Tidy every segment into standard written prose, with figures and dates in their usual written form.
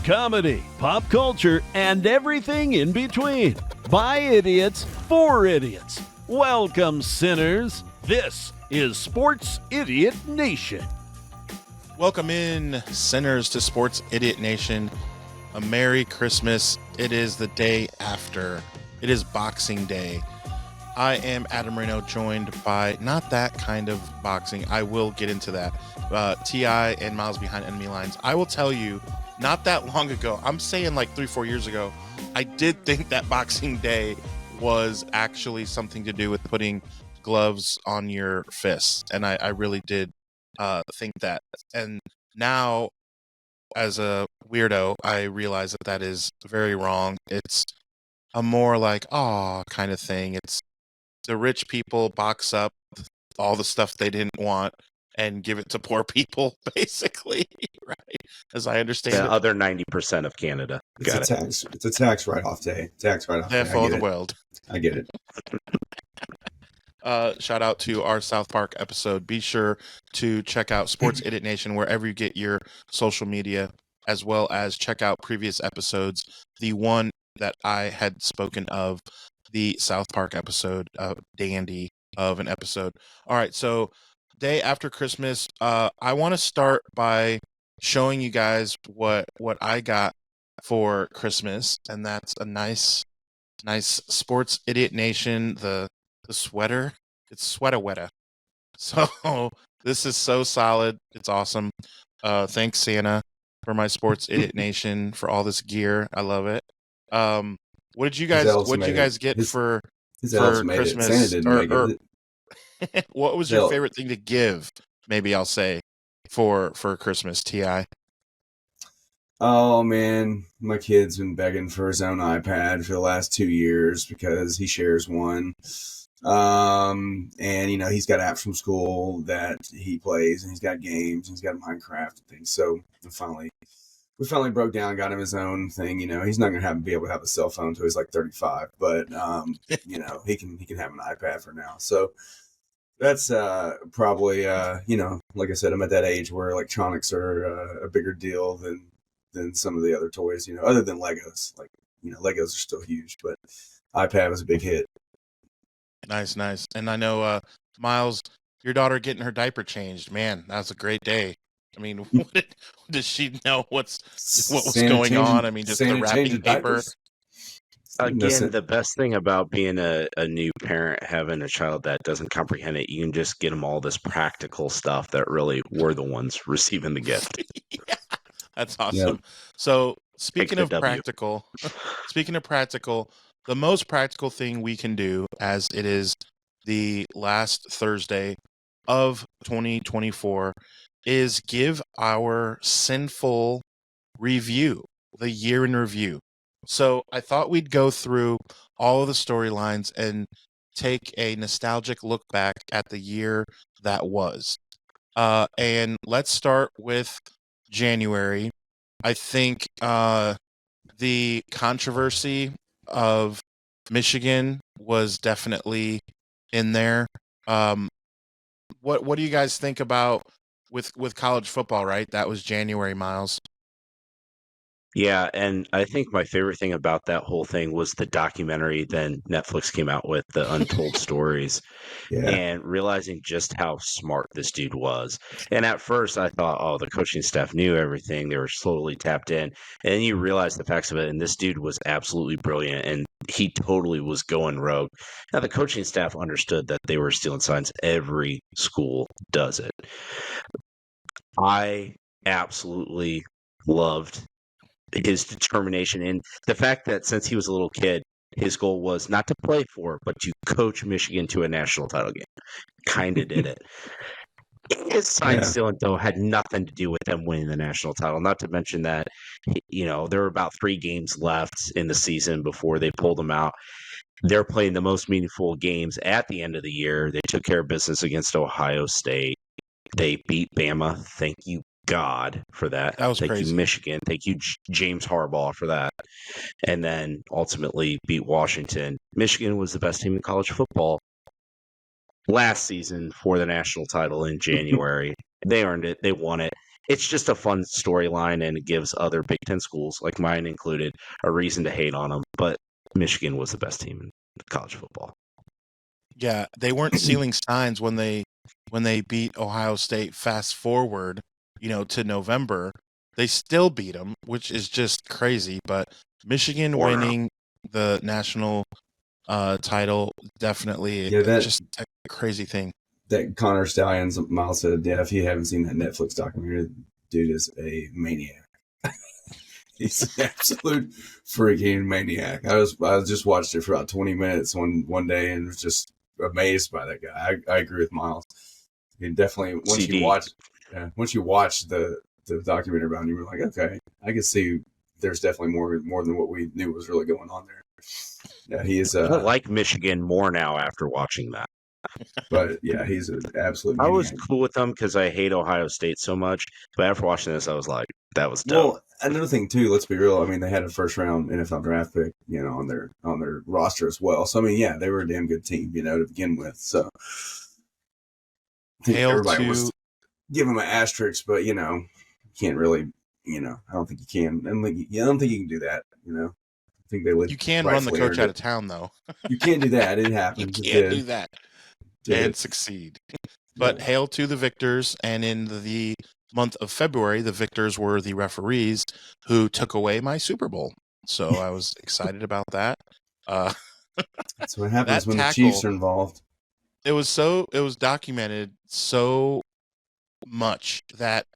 comedy, pop culture, and everything in between. By idiots, for idiots. Welcome, sinners. This is Sports Idiot Nation. Welcome in, sinners, to Sports Idiot Nation. A Merry Christmas. It is the day after. It is Boxing Day. I am Adam Reno, joined by not that kind of boxing. I will get into that. T.I. and Miles Behind Enemy Lines. I will tell you, not that long ago, I'm saying like 3-4 years ago, I did think that Boxing Day was actually something to do with putting gloves on your fists. And I really did think that. And now, as a weirdo, I realize that that is very wrong. It's a more like, aw, kind of thing. It's the rich people box up all the stuff they didn't want and give it to poor people, basically, right? As I understand it. The other 90% of Canada. It's a tax write-off day. Therefore, the world. I get it. Shout out to our South Park episode. Be sure to check out Sports Idiot Nation wherever you get your social media, as well as check out previous episodes. The one that I had spoken of, the South Park episode, dandy of an episode. All right, so day after Christmas, I want to start by showing you guys what I got for Christmas, and that's a nice Sports Idiot Nation, the sweater. It's sweater wetter. So this is so solid. It's awesome. Thanks, Santa, for my Sports Idiot Nation, for all this gear. I love it. What did you guys get for Christmas? Santa didn't make it. What was your favorite thing to give? Maybe I'll say for Christmas, T.I. Oh man, my kid's been begging for his own iPad for the last 2 years because he shares one. And he's got apps from school that he plays, and he's got games, and he's got Minecraft and things. So we finally broke down, got him his own thing. He's not gonna be able to have a cell phone until he's like 35, but he can have an iPad for now. So that's probably like I said, I'm at that age where electronics are a bigger deal than some of the other toys. Other than Legos. Legos are still huge, but iPad was a big hit. Nice. And I know, Miles, your daughter getting her diaper changed. Man, that was a great day. I mean, does she know what was going on? I mean, just the wrapping paper. Again, the best thing about being a new parent, having a child that doesn't comprehend it, you can just get them all this practical stuff that really were the ones receiving the gift. Yeah, that's awesome. Yep. So speaking of practical, the most practical thing we can do, as it is the last Thursday of 2024, is give our sinful review, the year in review. So I thought we'd go through all of the storylines and take a nostalgic look back at the year that was. And let's start with January. I think the controversy of Michigan was definitely in there. What do you guys think about with college football, right? That was January, Miles. Yeah, and I think my favorite thing about that whole thing was the documentary then Netflix came out with, The Untold Stories, and realizing just how smart this dude was. And at first I thought, the coaching staff knew everything. They were slowly tapped in. And then you realize the facts of it, and this dude was absolutely brilliant, and he totally was going rogue. Now, the coaching staff understood that they were stealing signs. Every school does it. I absolutely loved his determination and the fact that since he was a little kid, his goal was not to play for, but to coach Michigan to a national title game. Kind of did it. His sign stealing, though, had nothing to do with them winning the national title. Not to mention that, there were about 3 games left in the season before they pulled them out. They're playing the most meaningful games at the end of the year. They took care of business against Ohio State. They beat Bama. Thank you, God, for that. That was Thank crazy. you, Michigan. Thank you, James Harbaugh, for that. And then ultimately beat Washington. Michigan was the best team in college football last season for the national title in January. They earned it. They won it. it's just a fun storyline, and it gives other Big Ten schools, like mine included, a reason to hate on them. But Michigan was the best team in college football. Yeah, they weren't sealing signs when they beat Ohio State. Fast forward, to November, they still beat them, which is just crazy. But Michigan winning the national title, definitely, just a crazy thing. That Connor Stallions, Miles said, yeah, if you haven't seen that Netflix documentary, dude is a maniac. He's an absolute freaking maniac. I just watched it for about 20 minutes one day and was just amazed by that guy. I agree with Miles. You definitely once you watch the documentary about him, you were like, okay, I can see there's definitely more than what we knew was really going on there. Yeah, he is. I like Michigan more now after watching that. But yeah, he's an absolute maniac. I was cool with them because I hate Ohio State so much. But after watching this, I was like, that was dope. Well, another thing too, let's be real. I mean, they had a first round NFL draft pick, on their roster as well. So I mean, yeah, they were a damn good team, to begin with. So I think everybody was giving them an asterisk, but can't really, I don't think you can. I don't think you can do that. I think they would. You can run the coach out of town, though. You can't do that. It happens. You can't do that and succeed. But hail to the victors. And in the month of February, the victors were the referees who took away my Super Bowl. So I was excited about that. That's what happens when the Chiefs are involved. It was documented so much that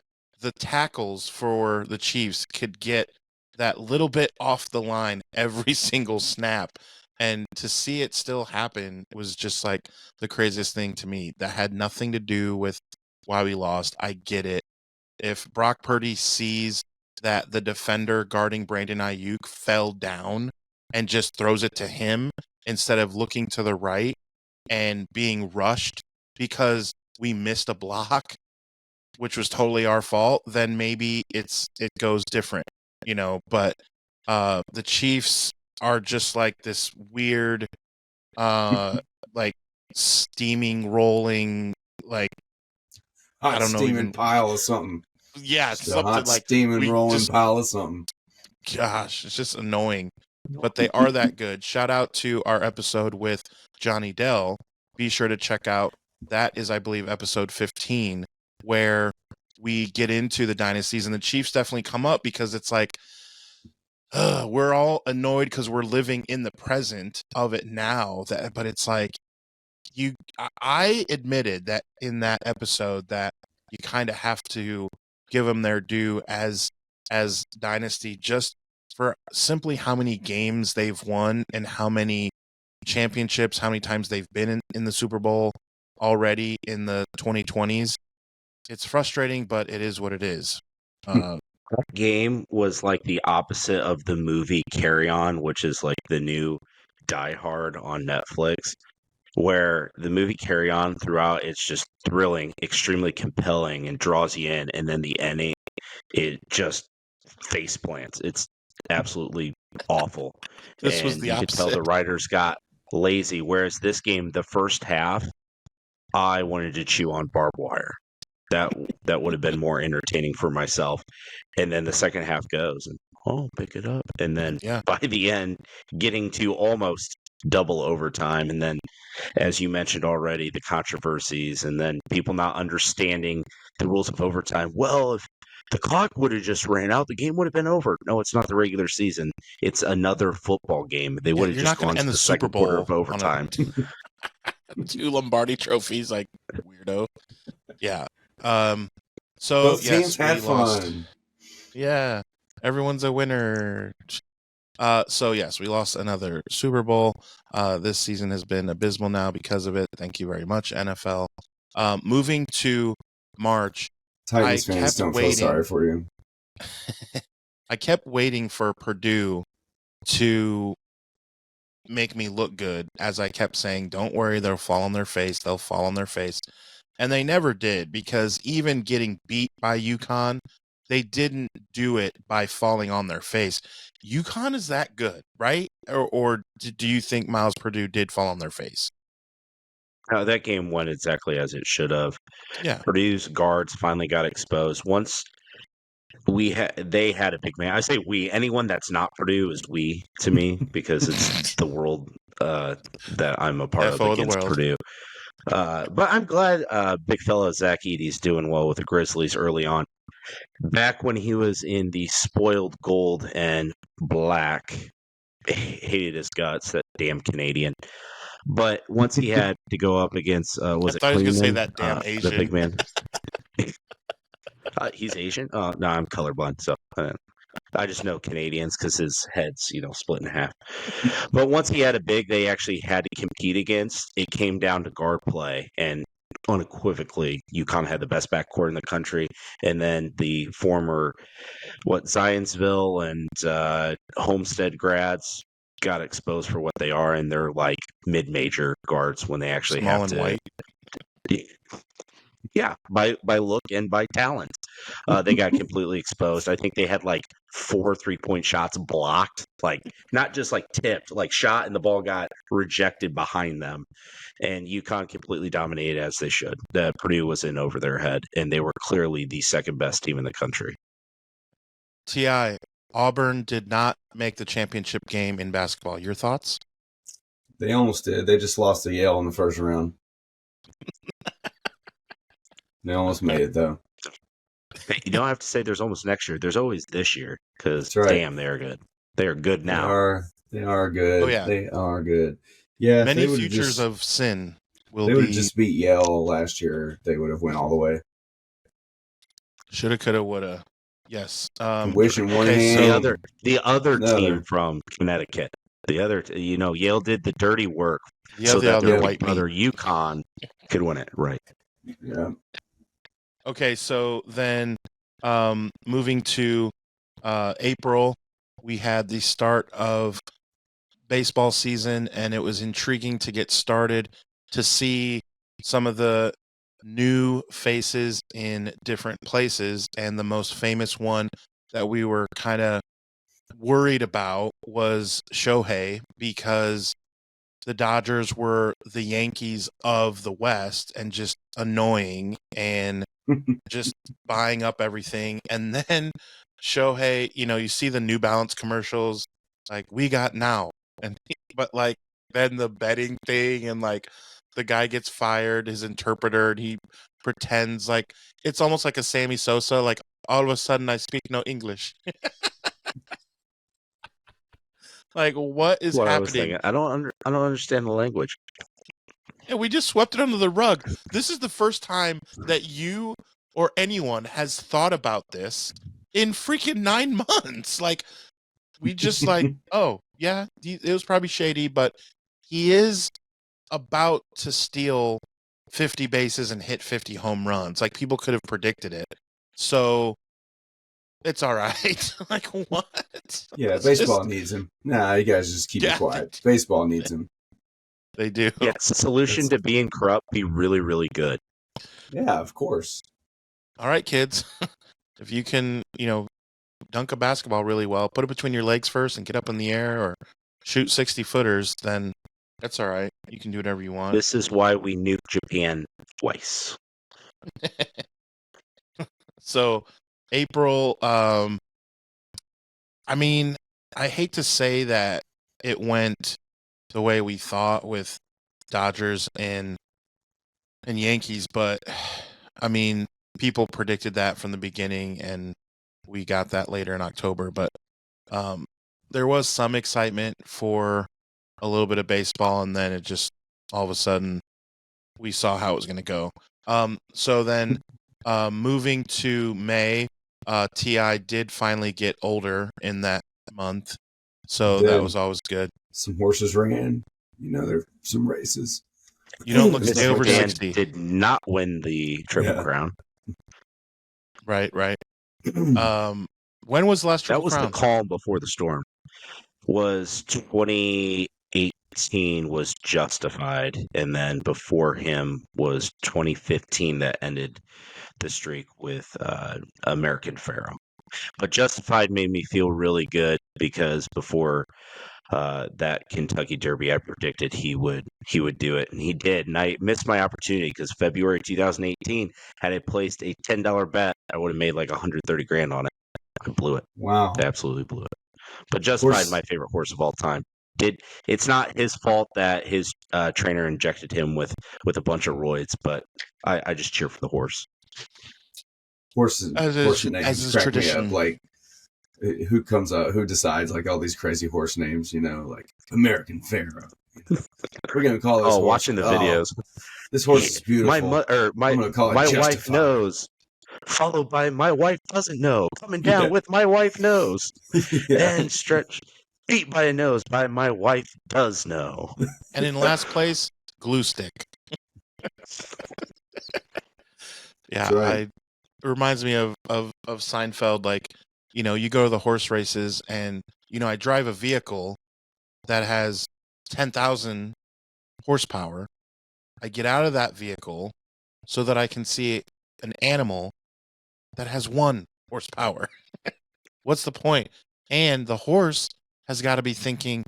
the tackles for the Chiefs could get that little bit off the line every single snap. And to see it still happen was just like the craziest thing to me. That had nothing to do with why we lost. I get it. If Brock Purdy sees that the defender guarding Brandon Ayuk fell down and just throws it to him instead of looking to the right and being rushed because we missed a block, which was totally our fault, then maybe it goes different, But the Chiefs are just like this weird, like steaming, rolling, like hot, I don't know, steaming pile of something. Yeah, just something hot, like steaming, rolling pile of something. Gosh, it's just annoying. But they are that good. Shout out to our episode with Johnny Dell. Be sure to check out. That is, I believe, episode 15, where we get into the dynasties, and the Chiefs definitely come up because it's like, we're all annoyed because we're living in the present of it now. But it's like, I admitted that in that episode that you kind of have to give them their due as dynasty, just for simply how many games they've won and how many championships, how many times they've been in the Super Bowl already in the 2020s. It's frustrating, but it is what it is. That game was like the opposite of the movie Carry On, which is like the new Die Hard on Netflix, where the movie Carry On throughout, it's just thrilling, extremely compelling, and draws you in, and then the ending, it just face plants. It's absolutely awful. This was the opposite. You could tell the writers got lazy, whereas this game, the first half, I wanted to chew on barbed wire. That would have been more entertaining for myself. And then the second half goes, and pick it up. And then by the end, getting to almost double overtime. And then, as you mentioned already, the controversies, and then people not understanding the rules of overtime. Well, if the clock would have just ran out, the game would have been over. No, it's not the regular season. It's another football game. They would have just gone to the second quarter of overtime. 2 Lombardi trophies, like weirdo. Yeah. So both teams had fun. Yeah, everyone's a winner. So yes, we lost another Super Bowl. This season has been abysmal now because of it. Thank you very much, NFL. Moving to March, Titans fans don't feel sorry for you. I kept waiting for Purdue to make me look good, as I kept saying, don't worry, they'll fall on their face. They'll fall on their face. And they never did, because even getting beat by UConn, they didn't do it by falling on their face. UConn is that good, right? Or do you think Miles, Purdue did fall on their face? That game went exactly as it should have. Yeah. Purdue's guards finally got exposed. Once They had a big man. I say we. Anyone that's not Purdue is we to me because it's the world that I'm a part of FO of the against world. Purdue. But I'm glad big fella Zach Edey's doing well with the Grizzlies early on. Back when he was in the spoiled gold and black, hated his guts, that damn Canadian. But once he had to go up against, was I it thought he was gonna say Klingman, that damn the Asian. big man? He's Asian? No, I'm colorblind, so I just know Canadians because his head's, split in half. But once he had a big they actually had to compete against, it came down to guard play. And unequivocally, UConn had the best backcourt in the country. And then the former, Zionsville and Homestead grads got exposed for what they are. And they're like mid-major guards when they actually Small have and to. white. Yeah, by look and by talent. They got completely exposed. I think they had like 4 3-point shots blocked, like not just like tipped, like shot and the ball got rejected behind them. And UConn completely dominated as they should. Purdue was in over their head, and they were clearly the second best team in the country. T.I., Auburn did not make the championship game in basketball. Your thoughts? They almost did. They just lost to Yale in the first round. They almost made it, though. You don't have to say there's almost next year. There's always this year because, That's right. damn, they're good. They are good now. They are good. Oh, yeah. They are good. Yeah, Many futures of sin will they be. would have just beat Yale last year. They would have went all the way. Shoulda, coulda, woulda. Yes. Wish in one hand. The other team from Connecticut. The other, Yale did the dirty work so that their white brother UConn could win it. Right. Yeah. Okay, so then moving to April, we had the start of baseball season, and it was intriguing to get started to see some of the new faces in different places. And the most famous one that we were kind of worried about was Shohei, because the Dodgers were the Yankees of the West and just annoying and just buying up everything. And then Shohei, you see the New Balance commercials, like, we got now. But like then the betting thing, and like the guy gets fired, his interpreter, and he pretends like it's almost like a Sammy Sosa, like all of a sudden I speak no English. Like, what is happening? I was thinking. I don't understand the language. Yeah, we just swept it under the rug. This is the first time that you or anyone has thought about this in freaking 9 months. Like, we just like, oh, yeah, it was probably shady, but he is about to steal 50 bases and hit 50 home runs. Like, people could have predicted it. So it's all right. Like, what? Yeah, baseball needs him. Nah, you guys just keep it quiet. Baseball needs him. They do. Yeah, it's a solution to being corrupt. Be really, really good. Yeah, of course. All right, kids. If you can, dunk a basketball really well, put it between your legs first and get up in the air, or shoot 60-footers, then that's all right. You can do whatever you want. This is why we nuked Japan twice. So April, I mean, I hate to say that it went the way we thought with Dodgers and Yankees, but I mean, people predicted that from the beginning, and we got that later in October. But there was some excitement for a little bit of baseball, and then it just all of a sudden we saw how it was going to go. So then moving to May, T.I. did finally get older in that month, so that was always good. Some horses ran. There's some races. You don't look stay over 60. Did not win the Triple Crown. Right. When was the last Triple Crown? That was the calm before the storm. Was 2018 was Justified, and then before him was 2015 that ended the streak with American Pharoah. But Justified made me feel really good because before that Kentucky Derby, I predicted he would do it, and he did. And I missed my opportunity because February 2018, had I placed a $10 bet, I would have made like $130,000 on it. blew it. Wow. They absolutely blew it. But Justified, my favorite horse of all time. It's not his fault that his trainer injected him with a bunch of roids, but I just cheer for the horse. Horse as names is crack tradition. me up. Like, who comes up? Who decides like all these crazy horse names? Like American Pharaoh. We're gonna call this. horse, Watching the videos. This horse is beautiful. My wife knows. Followed by my wife doesn't know. Coming down with my wife knows. And stretch feet by a nose by my wife does know. And in last place, glue stick. Yeah, right. it reminds me of Seinfeld. Like, you go to the horse races, and I drive a vehicle that has 10,000 horsepower. I get out of that vehicle so that I can see an animal that has 1 horsepower. What's the point? And the horse has got to be thinking,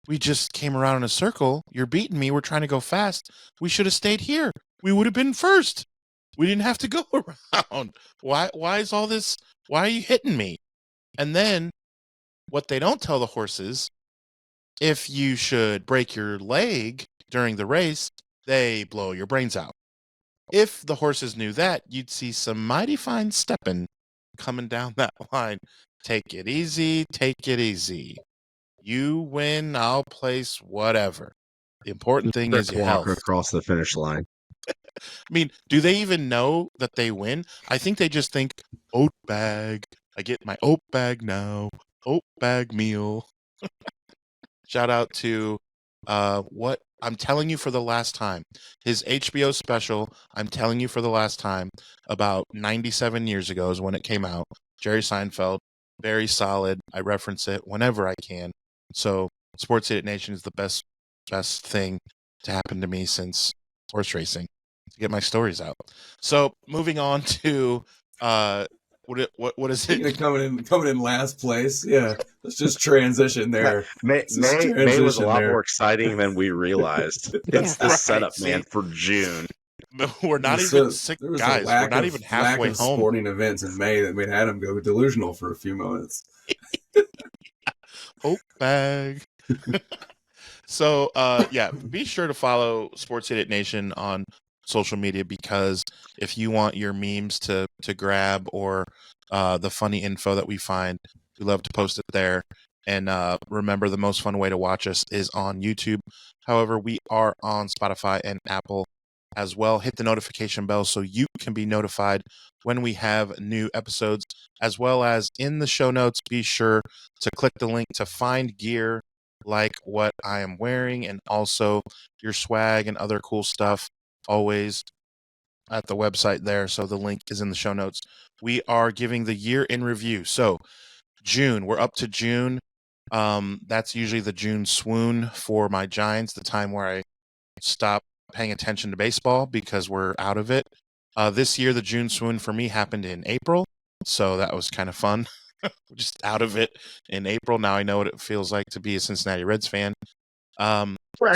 we just came around in a circle. You're beating me. We're trying to go fast. We should have stayed here. We would have been first. We didn't have to go around. Why is all this? Why are you hitting me? And then what they don't tell the horses, if you should break your leg during the race, they blow your brains out. If the horses knew that, you'd see some mighty fine stepping coming down that line. Take it easy. Take it easy. You win, I'll place whatever. The important thing is your health. Across the finish line. I mean, do they even know that they win? I think they just think, oat bag. I get my oat bag now. Oat bag meal. Shout out to what I'm telling you for the last time. His HBO special, I'm telling you for the last time, about 97 years ago is when it came out. Jerry Seinfeld, very solid. I reference it whenever I can. So Sports Idiot Nation is the best thing to happen to me since horse racing, to get my stories out. So moving on to what is it? Coming in last place. Yeah, let's just transition there. May was a lot more exciting than we realized. It's the setup, man, for June. We're not even sick, guys. We're not even halfway home. Sporting events in May that made Adam go delusional for a few moments. Oat bag. So, be sure to follow Sports Idiot Nation on social media, because if you want your memes to grab, or the funny info that we find, we love to post it there. And remember, the most fun way to watch us is on YouTube. However, we are on Spotify and Apple as well. Hit the notification bell so you can be notified when we have new episodes, as well as in the show notes. Be sure to click the link to find gear like what I am wearing, and also your swag and other cool stuff, always at the website there. So the link is in the show notes. We are giving the year in review. So June, we're up to June. That's usually the June swoon for my Giants, the time where I stop paying attention to baseball because we're out of it. This year, the June swoon for me happened in April, so that was kind of fun. Just out of it in April. Now I know what it feels like to be a Cincinnati Reds fan.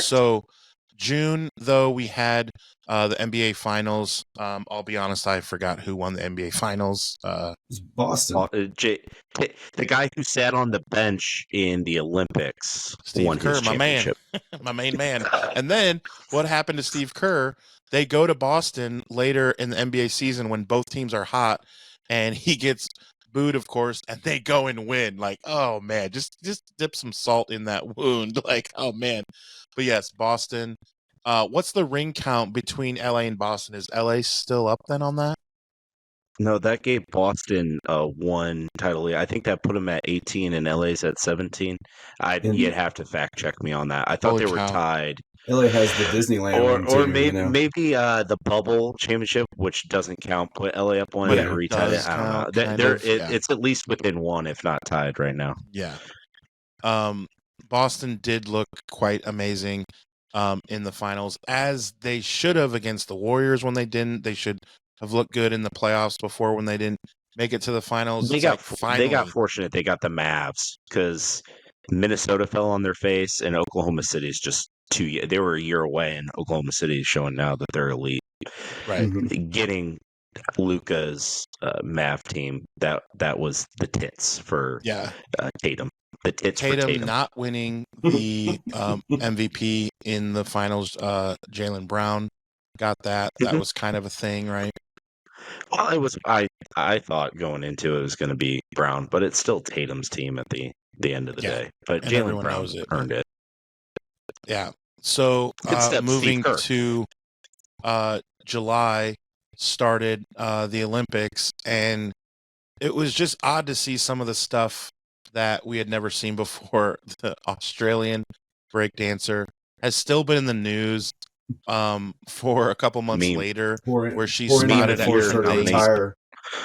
So June, though, we had the NBA Finals. I'll be honest, I forgot who won the NBA Finals. It was Boston. The guy who sat on the bench in the Olympics won Kerr, his championship. my main man. And then what happened to Steve Kerr? They go to Boston later in the NBA season when both teams are hot, and he gets booed, of course, and they go and win. Like, oh man, just dip some salt in that wound. Like, oh man. But yes, Boston. What's the ring count between LA and Boston? Is LA still up then on that? No, that gave Boston one title lead. I think that put them at 18 and LA's at 17. You'd have to fact check me on that. I thought they were tied. LA has the Disneyland one too, maybe the bubble championship, which doesn't count, put LA up one and retied it. I don't know. It's at least within one, if not tied right now. Yeah. Boston did look quite amazing in the finals, as they should have against the Warriors when they didn't. They should have looked good in the playoffs before when they didn't make it to the finals. They got fortunate. They got the Mavs because Minnesota fell on their face, and Oklahoma City's just they were a year away, and Oklahoma City is showing now that they're elite. Right. Getting Luka's Mav team, that was the tits for Yeah. Tatum. The tits for Tatum Tatum. not winning the MVP in the finals. Jaylen Brown got that. That Mhm. was kind of a thing, right? Well, it was. I thought going into it was going to be Brown, but it's still Tatum's team at the end of the Yeah, day. But and Jaylen everyone Brown knows it. earned it. Yeah. So Good step, moving Steve Kerr. to July started the Olympics, and it was just odd to see some of the stuff that we had never seen before. The Australian breakdancer has still been in the news for a couple months Meme. later, Poor, where she's poor Indiana spotted at forced her different to things. retire.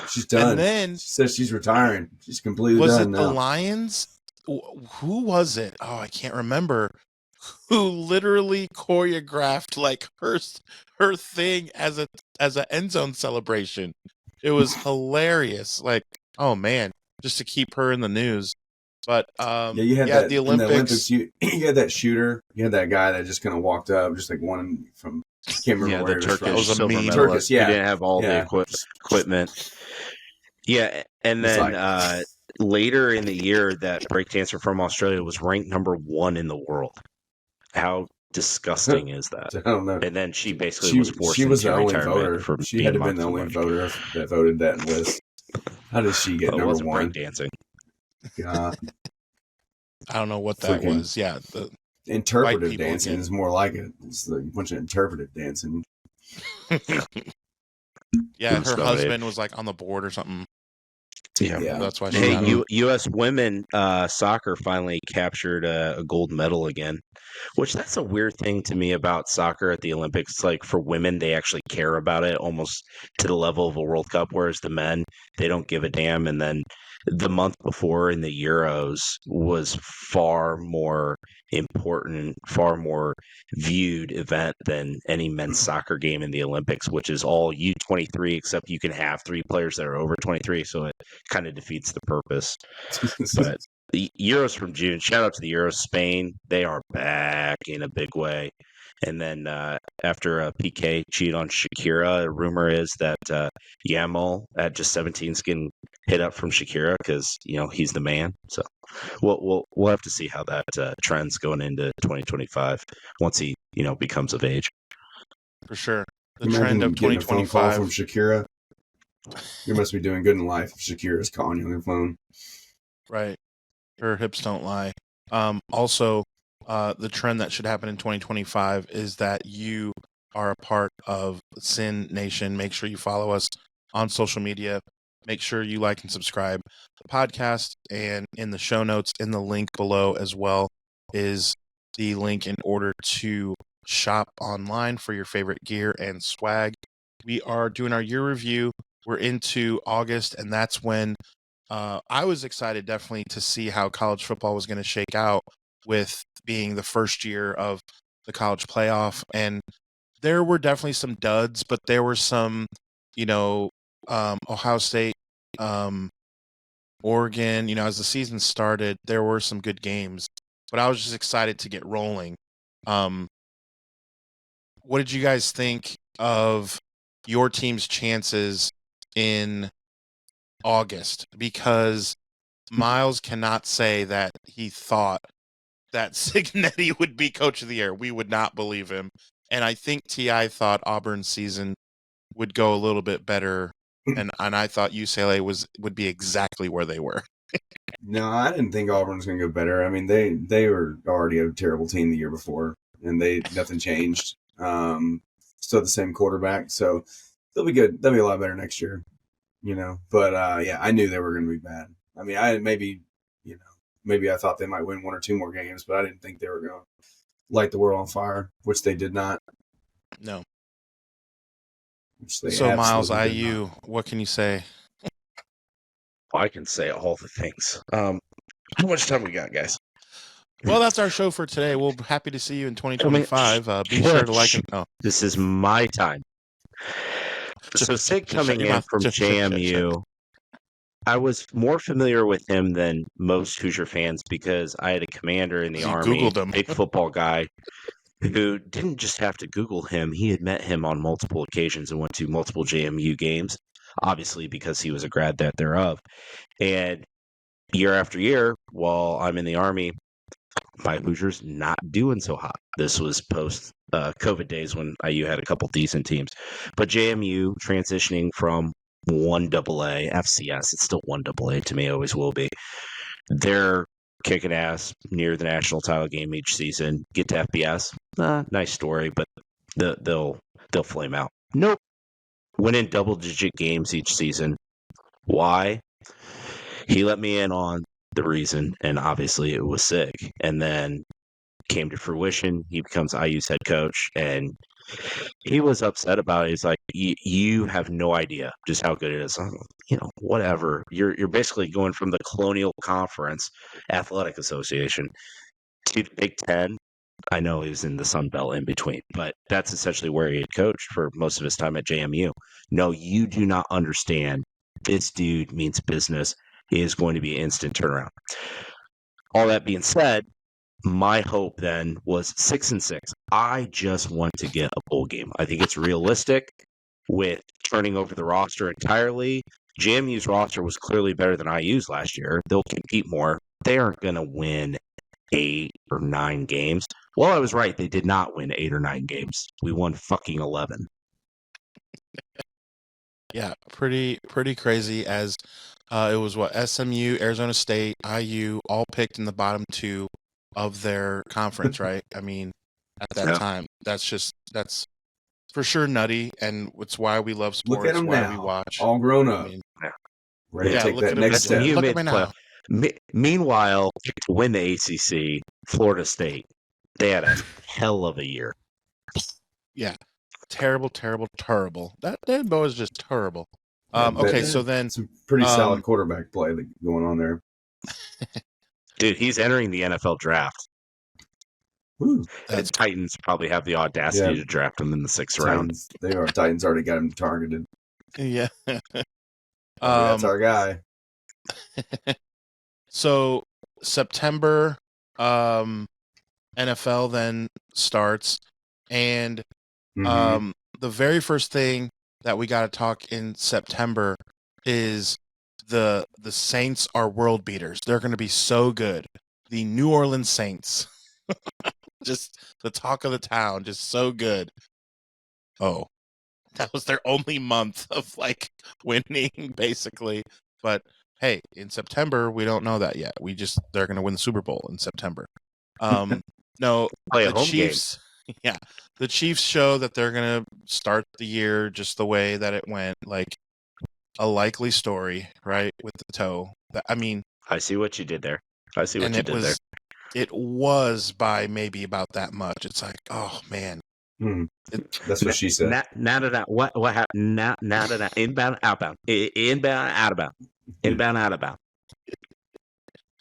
She's done. And then She says she's retiring. She's completely was done it the now. Lions? Who was it? Oh, I can't remember. Who literally choreographed like her thing as an end zone celebration? It was hilarious. Like, oh man, just to keep her in the news. But You had that the in the Olympics. Olympics. You had that shooter. You had that guy that just kind of walked up, just like one from. Can't remember Yeah, where the he was Turkish from. was a silver meme. medalist. Turkish, yeah. He didn't have all Yeah. the equipment. Yeah, and It's then like- later in the year, that breakdancer from Australia was ranked number 1 in the world. How disgusting is that? I don't know. And then she basically was forced She was into the only retirement voter. for She being had to have been mocked the so only much. voter that voted that list. How did she get Well, it number wasn't one? breakdancing. God. I don't know what that Freaking- was. Yeah, the Interpretive people dancing again. is more like it. It's like a bunch of interpretive dancing. yeah, Who's her got husband was like on the board or something. Yeah. That's why she Hey, got it. U.S. women soccer finally captured a gold medal again, which that's a weird thing to me about soccer at the Olympics. It's like for women, they actually care about it almost to the level of a World Cup, whereas the men, they don't give a damn. And then the month before in the Euros was far more important, far more viewed event than any men's soccer game in the Olympics, which is all U23, except you can have 3 players that are over 23, so it kind of defeats the purpose. But the Euros from June, shout out to the Euros. Spain, they are back in a big way. And then after PK cheated on Shakira, a rumor is that Yamal at just 17 is getting hit up from Shakira because he's the man. So we'll have to see how that trends going into 2025 once he becomes of age. For sure. The Imagine trend of getting a phone call 2025. from Shakira. You must be doing good in life if Shakira's calling you on your phone. Right. Her hips don't lie. Also, the trend that should happen in 2025 is that you are a part of Sin Nation. Make sure you follow us on social media. Make sure you like and subscribe the podcast. And in the show notes, in the link below as well, is the link in order to shop online for your favorite gear and swag. We are doing our year review. We're into August, and that's when I was excited definitely to see how college football was going to shake out with being the first year of the college playoff. And there were definitely some duds, but there were some, Ohio State, Oregon, as the season started, there were some good games, but I was just excited to get rolling. What did you guys think of your team's chances in August? Because Miles cannot say that he thought that Signetti would be coach of the year. We would not believe him. And I think T.I. thought Auburn's season would go a little bit better. And I thought UCLA would be exactly where they were. No, I didn't think Auburn was going to go better. I mean, they were already a terrible team the year before, and nothing changed. Still the same quarterback, so they'll be good. They'll be a lot better next year, But yeah, I knew they were going to be bad. I mean, maybe I thought they might win 1 or 2 more games, but I didn't think they were going to light the world on fire, which they did not. No. So Miles, IU, what can you say? I can say all the things. How much time we got, guys? Well, that's our show for today. We'll be happy to see you in 2025. Be sure to like it. Oh. This is my time. So Sig coming in from JMU, I was more familiar with him than most Hoosier fans because I had a commander in the Army, Googled him. big football guy. who didn't just have to Google him. He had met him on multiple occasions and went to multiple JMU games, obviously because he was a grad thereof. And year after year, while I'm in the Army, my Hoosiers not doing so hot. This was post COVID days when IU had a couple decent teams. But JMU transitioning from 1AA, FCS, it's still 1AA to me, always will be. They're kicking ass near the national title game each season. Get to FBS, nice story, but they'll flame out. Nope, winning double-digit games each season. Why? He let me in on the reason, and obviously it was SIG. And then came to fruition. He becomes IU's head coach, and he was upset about it. He's like, "You have no idea just how good it is." Whatever. You're basically going from the Colonial Conference Athletic Association to the Big Ten. I know he was in the Sun Belt in between, but that's essentially where he had coached for most of his time at JMU. No, you do not understand. This dude means business. He is going to be an instant turnaround. All that being said, my hope then was 6-6. I just want to get a bowl game. I think it's realistic with turning over the roster entirely. JMU's roster was clearly better than IU's last year. They'll compete more. They aren't going to win 8 or 9 games. Well, I was right. They did not win 8 or 9 games. We won fucking 11. Yeah, pretty crazy. As it was SMU, Arizona State, IU, all picked in the bottom 2 of their conference, right? I mean, at that time, that's for sure nutty, and it's why we love sports. Look at them why now, we watch. all grown up, ready to take that next step. Look at me now. Meanwhile, to win the ACC, Florida State, they had a hell of a year. Yeah, terrible. That boy is just terrible. Okay, so then some pretty solid quarterback play going on there. Dude, he's entering the NFL draft. The Titans probably have the audacity to draft him in the 6th round. Titans already got him targeted. Yeah. That's our guy. So September, NFL then starts, and the very first thing that we got to talk in September is the Saints are world beaters. They're going to be so good. The New Orleans Saints, just the talk of the town, just so good. Oh, that was their only month of winning, basically. But hey, in September, we don't know that yet. They're going to win the Super Bowl in September. No, the Chiefs. Game. Yeah, the Chiefs show that they're going to start the year just the way that it went, like a likely story, right? With the toe. I mean, I see what you did there. There. It was by maybe about that much. It's like, oh man. That's what she said. What happened? Inbound, outbound. Inbound, outbound.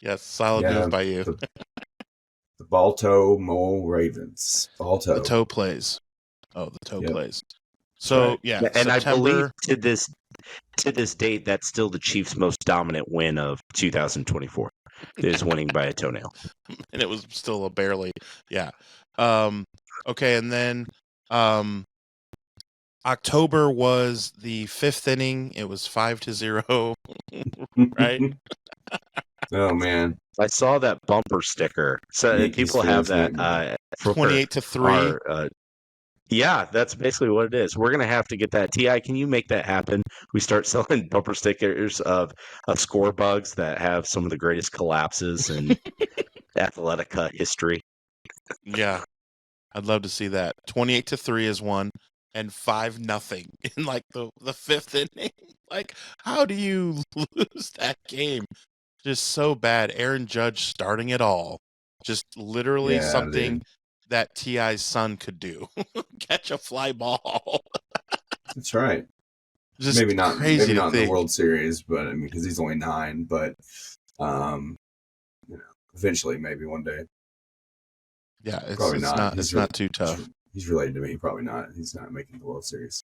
Yes, solid move by you. The ball toe mole Ravens. Ball toe. The toe plays. Oh, the toe plays. So right. Yeah, and September, I believe to this date, that's still the Chiefs' most dominant win of 2024. Is winning by a toenail, and it was still a barely. Yeah. Okay, and then October was the 5th inning. It was 5-0, right? Oh man, I saw that bumper sticker. So people have that 28-3. Yeah, that's basically what it is. We're gonna have to get that. Ti, can you make that happen? We start selling bumper stickers of score bugs that have some of the greatest collapses in Athletica history. Yeah, I'd love to see that. 28-3 is one, and 5-0 in the 5th inning. How do you lose that game? Just so bad. Aaron Judge starting it all. Just literally something that T.I.'s son could do. Catch a fly ball. That's right. Just maybe not crazy in the World Series, but I mean, because he's only 9, but eventually maybe one day. Yeah, it's not too tough. He's related to me. Probably not. He's not making the World Series.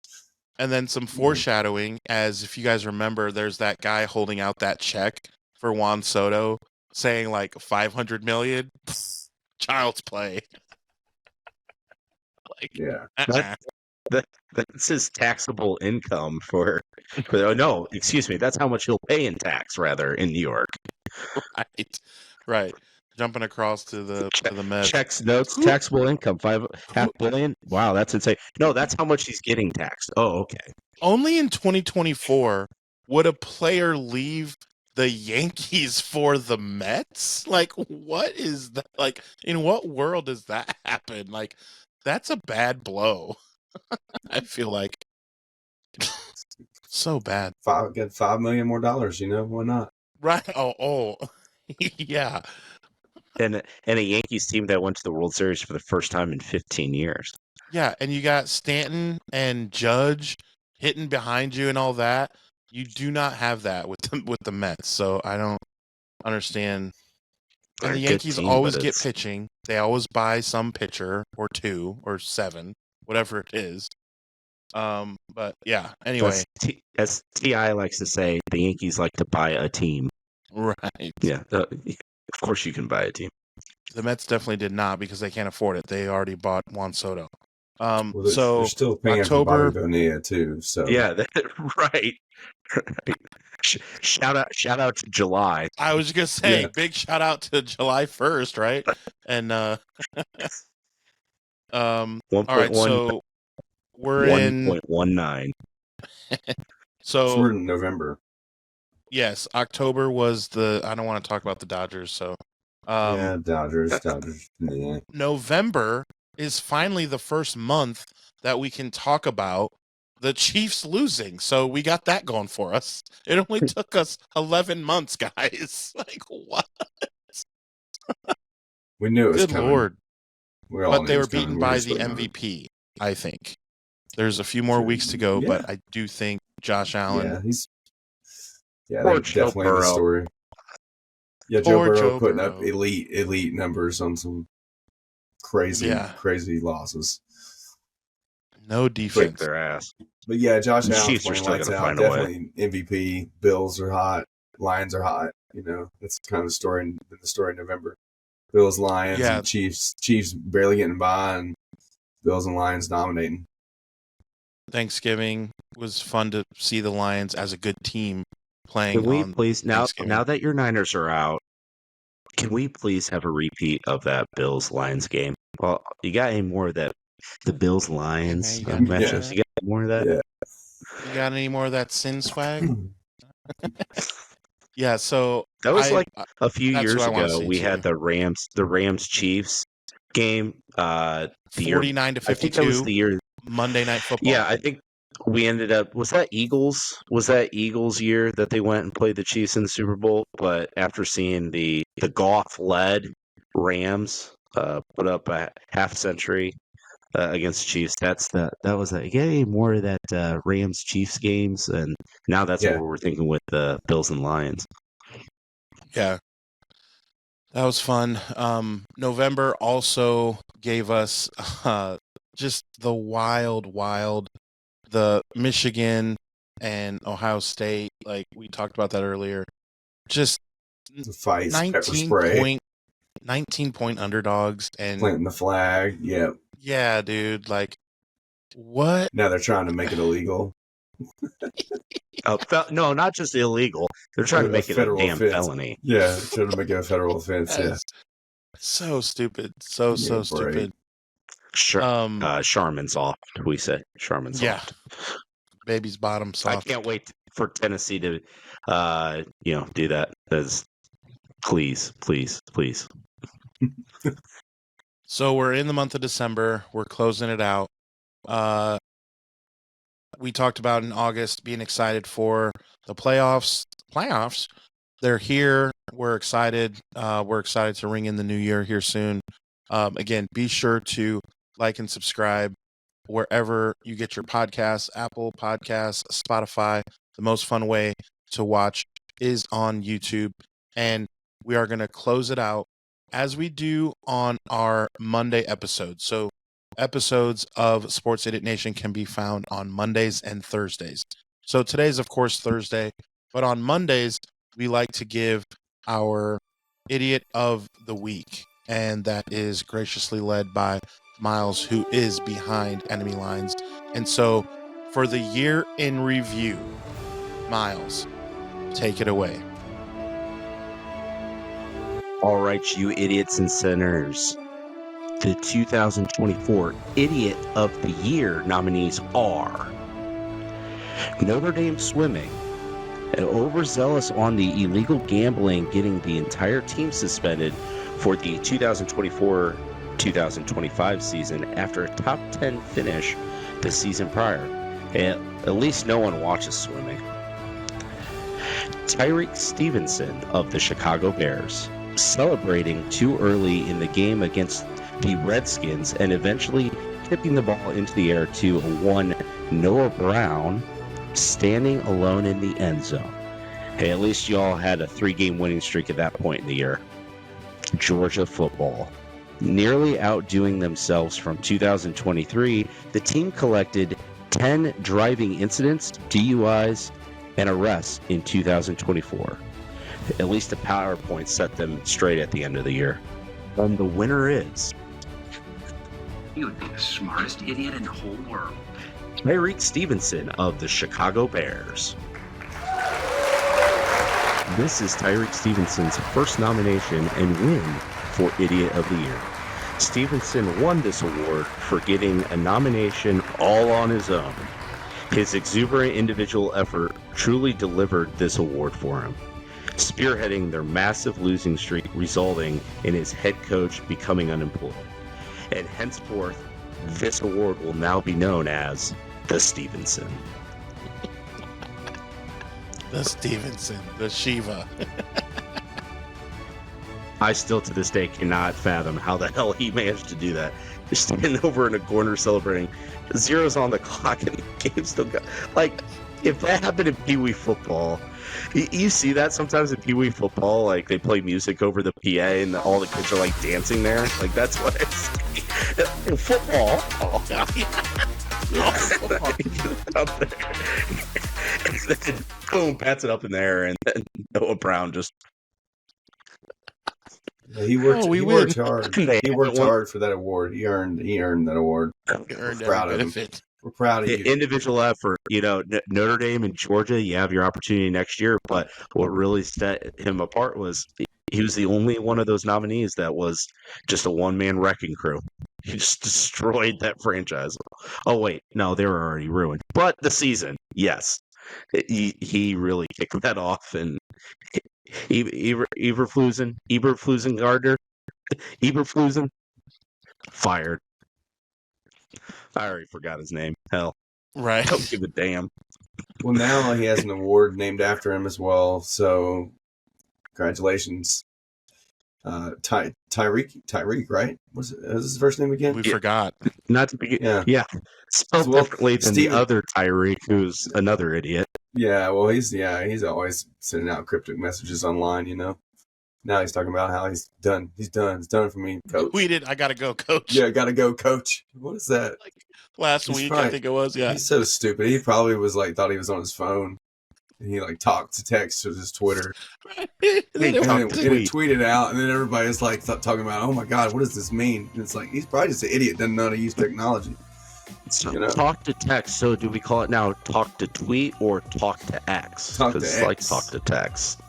And then some foreshadowing, as if you guys remember, there's that guy holding out that check for Juan Soto, saying $500 million. Child's play. Yeah. That's his taxable income oh, no, excuse me. That's how much he'll pay in tax, rather, in New York. Right. Jumping across to the Mets. Checks, notes, Who- taxable income, $5.5 billion. Wow, that's insane. No, that's how much he's getting taxed. Oh, okay. Only in 2024 would a player leave the Yankees for the Mets? Like, what is that? Like, in what world does that happen? Like, that's a bad blow. I feel like so bad. Get $5 million more dollars. Why not? Right? Oh, yeah. And a Yankees team that went to the World Series for the first time in 15 years. Yeah, and you got Stanton and Judge hitting behind you and all that. You do not have that with the Mets, so I don't understand. And They're the a good Yankees team, always but get it's- pitching. They always buy some pitcher or two or seven, whatever it is. But yeah. Anyway, as T.I. likes to say, the Yankees like to buy a team. right. Yeah, of course you can buy a team. The Mets definitely did not because they can't afford it. They already bought Juan Soto. Well, So they're still paying October, for Bobby Bonilla too. So Yeah, right. Shout out to July. I was gonna say Yeah. big shout out to July 1st, right? And all right, 1.1 so we're in 1.19. so we're in November. Yes, October was I don't want to talk about the Dodgers, so Dodgers. Yeah. November is finally the first month that we can talk about the Chiefs losing. So we got that going for us. It only took us 11 months, guys. Like what? We knew it was Good coming. Lord. We all But knew they it were was coming. beaten We by just the waiting on it. MVP, I think. There's a few more weeks to go, but I do think Josh Allen. Yeah, Poor they're Joe definitely in the Burrow. story. Yeah, Poor Joe Joe putting Burrow. up elite numbers on some crazy losses. No Kick defense. their ass. But yeah, Josh The Allen's Chiefs are playing still lights gonna out. find a way. Definitely MVP. Bills are hot. Lions are hot. That's kind of the story in November. Bills, Lions, Yeah. and Chiefs. Chiefs barely getting by, and Bills and Lions dominating. Thanksgiving was fun to see the Lions as a good team playing. Can we on please Thanksgiving. now that your Niners are out, can we please have a repeat of that Bills Lions game? Well, you got any more of that? The Bills Lions you got matchups. that? You got any more of that? Yeah. You got any more of that sin swag? Yeah, so That was like I- a few that's years who I wanna ago. see, We too. had the Rams Chiefs game. The year 49 to I think that was 52 the year. Monday Night Football. Yeah, I think we ended up. Was that Eagles? Was that Eagles year that they went and played the Chiefs in the Super Bowl? But after seeing the Goff led Rams put up a half century against the Chiefs, that was it. You get any more of that Rams Chiefs games? And now that's Yeah. what we're thinking with the Bills and Lions. Yeah. That was fun. November also gave us just the wild, the Michigan and Ohio State, like we talked about that earlier. Just The fights, pepper spray, 19 point underdogs and planting the flag. Yeah. yeah, dude, like what? Now they're trying to make it illegal. No, not just illegal. They're trying to make it a federal damn offense. felony. Yeah, trying to make it a federal offense. That Yeah. is so stupid. So Yeah, right. stupid. Charmin soft. We say Charmin soft. Yeah. Baby's bottom I soft. can't wait for Tennessee to, do that. As please. So we're in the month of December. We're closing it out. We talked about in August being excited for the playoffs. They're here. We're excited. We're excited to ring in the new year here soon. Again, be sure to like and subscribe wherever you get your podcasts, Apple Podcasts, Spotify. The most fun way to watch is on YouTube. And we are going to close it out as we do on our Monday episodes. So episodes of Sports Idiot Nation can be found on Mondays and Thursdays. So today's, of course, Thursday. But on Mondays, we like to give our Idiot of the Week. And that is graciously led by Miles, who is behind enemy lines. And so for the year in review, Miles, take it away. All right, you idiots and sinners. The 2024 Idiot of the Year nominees are Notre Dame Swimming, overzealous on the illegal gambling, getting the entire team suspended for the 2024-2025 season after a top 10 finish the season prior. At least no one watches swimming. Tyreek Stevenson of the Chicago Bears, celebrating too early in the game against the Redskins and eventually tipping the ball into the air to one Noah Brown, standing alone in the end zone. Hey, at least y'all had a 3-game winning streak at that point in the year. Georgia football. Nearly outdoing themselves from 2023, the team collected 10 driving incidents, DUIs, and arrests in 2024. At least the PowerPoint set them straight at the end of the year. And the winner is... You would be the smartest idiot in the whole world. Tyreek Stevenson of the Chicago Bears. This is Tyreek Stevenson's first nomination and win for Idiot of the Year. Stevenson won this award for getting a nomination all on his own. His exuberant individual effort truly delivered this award for him, spearheading their massive losing streak, resulting in his head coach becoming unemployed. And henceforth, this award will now be known as the Stevenson. The Stevenson, the Shiva. I still to this day cannot fathom how the hell he managed to do that. Just standing over in a corner celebrating. Zero's on the clock and the game's still going. Like, if that happened in Pee Wee football, you see that sometimes in Pee Wee football, like they play music over the PA and all the kids are like dancing there. Like, that's what I see. In football. Oh, God. Up there. And then, boom, pats it up in there, and then Noah Brown just... He worked hard. He worked hard for that award. He earned that award. We're proud of him. We're proud of you. Individual effort. You know, Notre Dame and Georgia, you have your opportunity next year, but what really set him apart was he was the only one of those nominees that was just a one-man wrecking crew. He just destroyed that franchise. Oh, wait. No, they were already ruined. But the season, yes. He really kicked that off, and Eberflusen Gardner, Eberflusen, fired. I already forgot his name. Hell, Right. don't give a damn. Well, now he has an award named after him as well. So, congratulations, Tyreek, right? What's his first name again? We forgot. Not to be, yeah. Spelled Well, differently than Steven- the other Tyreek, who's another idiot. Yeah, well, he's always sending out cryptic messages online. You know. Now he's talking about how he's done. It's done for me, coach. I gotta go, coach. Yeah, gotta go, coach. What is that? Last He's week, probably- I think it was. Yeah. He's so stupid. He probably was thought he was on his phone. And he talked to text to his Twitter. And Hey, then talk they- And to it tweet. tweeted out, and then everybody's talking about, oh my God, what does this mean? And it's like, he's probably just an idiot, doesn't know how to use technology. So, You know? talk to text. So do we call it now talk to tweet or talk to X? Talk to Because it's like X. talk to text.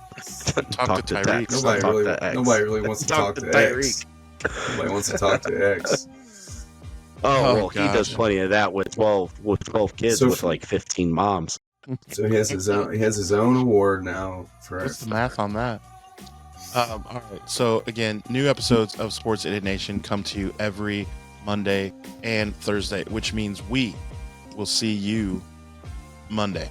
Talk to Tyreek. Nobody really wants to talk to X. Nobody wants to talk to X. Oh, well, gosh. he does plenty of that with 12 kids So with like 15 moms. So he has his own award now for What's the math on that? All right. So again, new episodes of Sports Idiot Nation come to you every Monday and Thursday, which means we will see you Monday.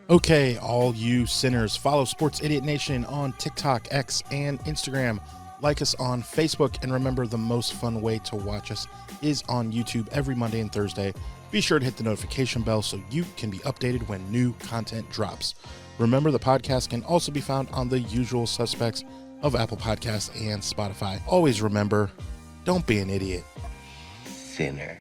Okay, all you sinners, follow Sports Idiot Nation on TikTok, X, and Instagram. Like us on Facebook, and remember, the most fun way to watch us is on YouTube every Monday and Thursday. Be sure to hit the notification bell so you can be updated when new content drops. Remember, the podcast can also be found on the usual suspects of Apple Podcasts and Spotify. Always remember, don't be an idiot. Sinner.